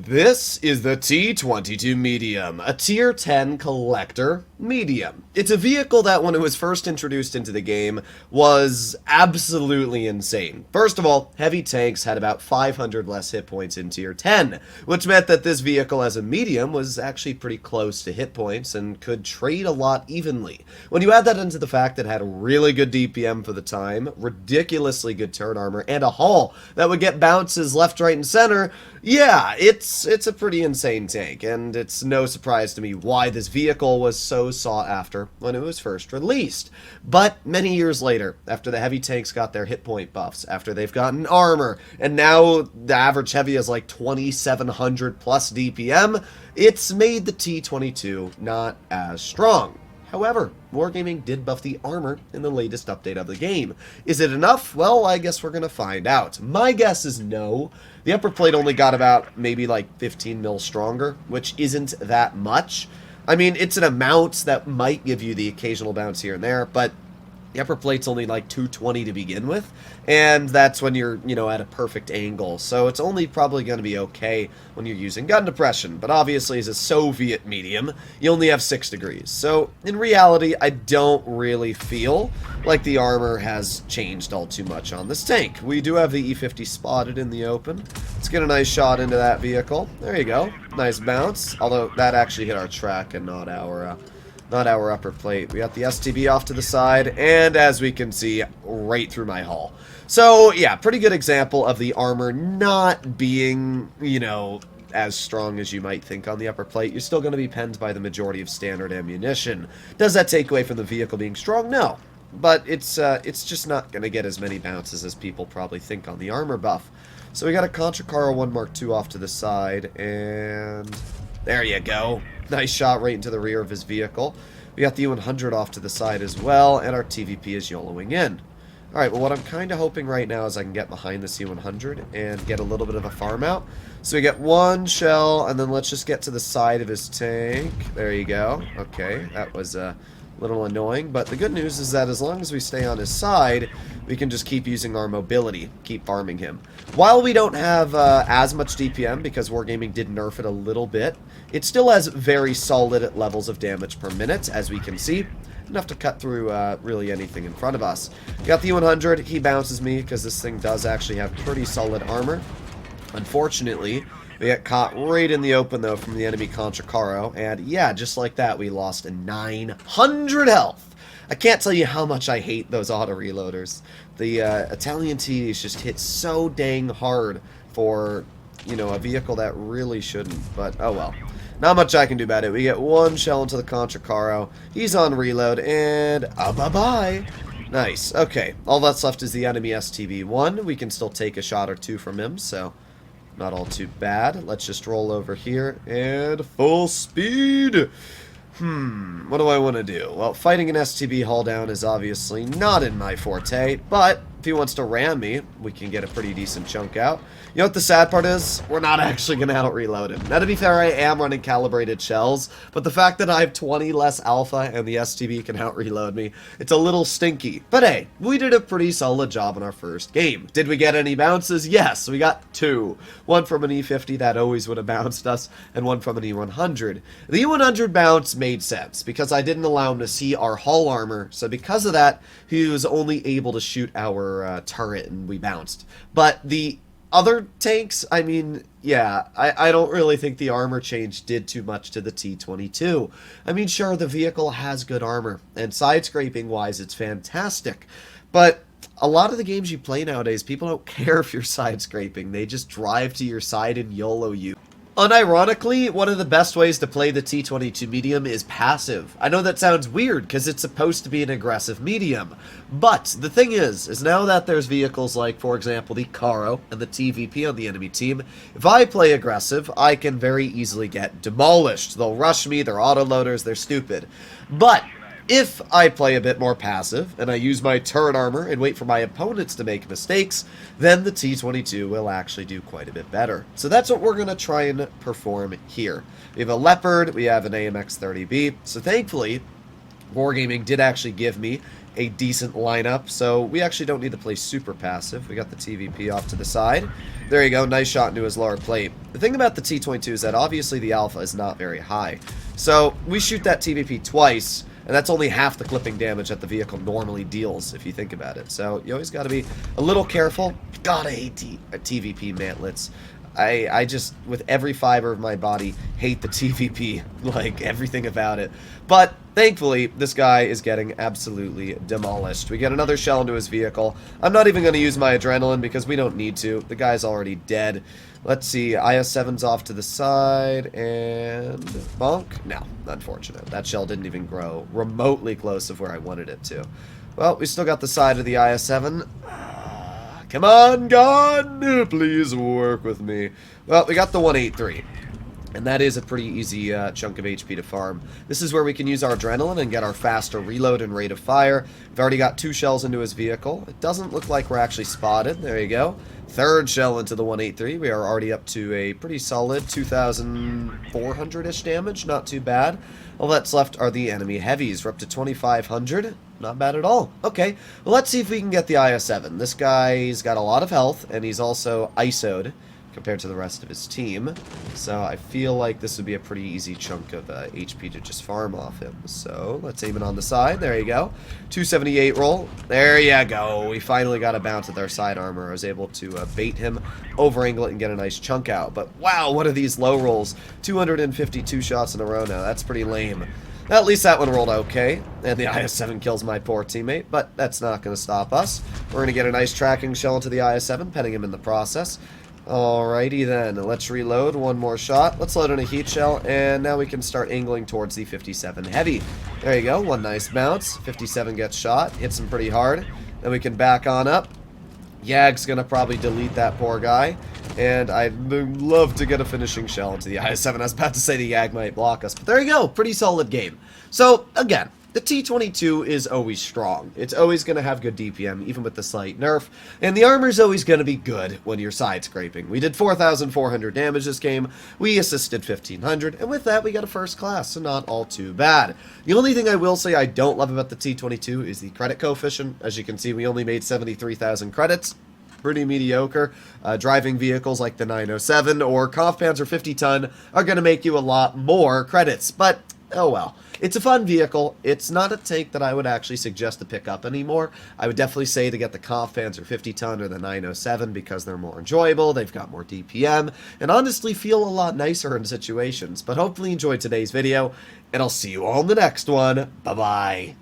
This is the T-22 Medium, a Tier 10 collector medium. It's a vehicle that, when it was first introduced into the game, was absolutely insane. First of all, heavy tanks had about 500 less hit points in Tier 10, which meant that this vehicle as a medium was actually pretty close to hit points and could trade a lot evenly. When you add that into the fact that it had a really good DPM for the time, ridiculously good turret armor, and a hull that would get bounces left, right, and center, yeah, it's a pretty insane tank, and it's no surprise to me why this vehicle was so sought after when it was first released. But many years later, after the heavy tanks got their hit point buffs, after they've gotten armor, and now the average heavy is like 2700 plus DPM, it's made the T-22 not as strong. However, Wargaming did buff the armor in the latest update of the game. Is it enough? Well, I guess we're going to find out. My guess is no. The upper plate only got about maybe like 15 mil stronger, which isn't that much. I mean, it's an amount that might give you the occasional bounce here and there, but the upper plate's only like 220 to begin with, and that's when you're, at a perfect angle. So it's only probably going to be okay when you're using gun depression. But obviously, as a Soviet medium, you only have 6 degrees. So in reality, I don't really feel like the armor has changed all too much on this tank. We do have the E-50 spotted in the open. Let's get a nice shot into that vehicle. There you go. Nice bounce. Although that actually hit our track and not our upper plate. We got the STB off to the side, and as we can see, right through my hull. So, yeah, pretty good example of the armor not being, as strong as you might think on the upper plate. You're still going to be penned by the majority of standard ammunition. Does that take away from the vehicle being strong? No. But it's just not going to get as many bounces as people probably think on the armor buff. So we got a Contra Caro 1 Mark II off to the side, and there you go. Nice shot right into the rear of his vehicle. We got the U-100 off to the side as well, and our TVP is YOLOing in. Alright, well, what I'm kind of hoping right now is I can get behind this U-100 and get a little bit of a farm out. So we get one shell, and then let's just get to the side of his tank. There you go. Okay, that was a little annoying, but the good news is that as long as we stay on his side, we can just keep using our mobility, keep farming him. While we don't have as much DPM, because Wargaming did nerf it a little bit, it still has very solid levels of damage per minute, as we can see. Enough to cut through really anything in front of us. Got the U-100, he bounces me, because this thing does actually have pretty solid armor. Unfortunately, we get caught right in the open, though, from the enemy Contra Caro, and yeah, just like that, we lost 900 health. I can't tell you how much I hate those auto-reloaders. The Italian T's just hit so dang hard for, a vehicle that really shouldn't, but oh well. Not much I can do about it. We get one shell into the Contra Caro, he's on reload, and bye-bye. Nice, okay. All that's left is the enemy STB-1. We can still take a shot or two from him, so not all too bad. Let's just roll over here and full speed. What do I want to do? Well, fighting an STB hull down is obviously not in my forte, but if he wants to ram me, we can get a pretty decent chunk out. You know what the sad part is? We're not actually going to out-reload him. Now, to be fair, I am running calibrated shells, but the fact that I have 20 less alpha and the STB can out-reload me, it's a little stinky. But hey, we did a pretty solid job in our first game. Did we get any bounces? Yes, we got 2. One from an E-50 that always would have bounced us, and one from an E-100. The E-100 bounce made sense, because I didn't allow him to see our hull armor, so because of that, he was only able to shoot our turret, and we bounced. But the other tanks, I mean, yeah, I don't really think the armor change did too much to the T-22. I mean, sure, the vehicle has good armor, and side-scraping-wise, it's fantastic. But a lot of the games you play nowadays, people don't care if you're side-scraping. They just drive to your side and YOLO you. Unironically, one of the best ways to play the T-22 medium is passive. I know that sounds weird, because it's supposed to be an aggressive medium. But the thing is now that there's vehicles like, for example, the Caro and the TVP on the enemy team, if I play aggressive, I can very easily get demolished. They'll rush me, they're autoloaders, they're stupid. But if I play a bit more passive, and I use my turret armor and wait for my opponents to make mistakes, then the T-22 will actually do quite a bit better. So that's what we're going to try and perform here. We have a Leopard, we have an AMX-30B, so thankfully, Wargaming did actually give me a decent lineup, so we actually don't need to play super passive. We got the TVP off to the side. There you go, nice shot into his lower plate. The thing about the T-22 is that obviously the alpha is not very high. So we shoot that TVP twice, and that's only half the clipping damage that the vehicle normally deals, if you think about it. So you always got to be a little careful. Gotta hate TVP mantlets. I just, with every fiber of my body, hate the TVP, like everything about it. But thankfully, this guy is getting absolutely demolished. We get another shell into his vehicle. I'm not even going to use my adrenaline because we don't need to. The guy's already dead. Let's see, IS-7's off to the side, and bonk? No, unfortunate. That shell didn't even grow remotely close of where I wanted it to. Well, we still got the side of the IS-7. Come on, God! Please work with me. Well, we got the 183. And that is a pretty easy chunk of HP to farm. This is where we can use our adrenaline and get our faster reload and rate of fire. We've already got 2 shells into his vehicle. It doesn't look like we're actually spotted. There you go. 3rd shell into the 183. We are already up to a pretty solid 2,400-ish damage. Not too bad. All that's left are the enemy heavies. We're up to 2,500. Not bad at all. Okay, well, let's see if we can get the IS-7. This guy's got a lot of health, and he's also ISO'd compared to the rest of his team. So I feel like this would be a pretty easy chunk of HP to just farm off him. So let's aim it on the side. There you go. 278 roll. There you go. We finally got a bounce with our side armor. I was able to bait him, over angle it, and get a nice chunk out. But wow, what are these low rolls? 252 shots in a row now. That's pretty lame. At least that one rolled okay, and the IS-7 kills my poor teammate, but that's not going to stop us. We're going to get a nice tracking shell into the IS-7, petting him in the process. Alrighty then, let's reload, one more shot. Let's load in a heat shell, and now we can start angling towards the 57 heavy. There you go, one nice bounce. 57 gets shot, hits him pretty hard. Then we can back on up. Yag's gonna probably delete that poor guy, and I'd love to get a finishing shell into the IS-7. I was about to say the Yag might block us, but there you go, pretty solid game. So, again, the T-22 is always strong. It's always going to have good DPM, even with the slight nerf, and the armor's always going to be good when you're side scraping. We did 4,400 damage this game, we assisted 1,500, and with that we got a first class, so not all too bad. The only thing I will say I don't love about the T-22 is the credit coefficient. As you can see, we only made 73,000 credits. Pretty mediocre. Driving vehicles like the 907 or Kampfpanzer 50-ton are going to make you a lot more credits, but oh well. It's a fun vehicle. It's not a tank that I would actually suggest to pick up anymore. I would definitely say to get the Kampfpanzer 50-ton or the 907 because they're more enjoyable, they've got more DPM, and honestly feel a lot nicer in situations. But hopefully you enjoyed today's video, and I'll see you all in the next one. Bye-bye.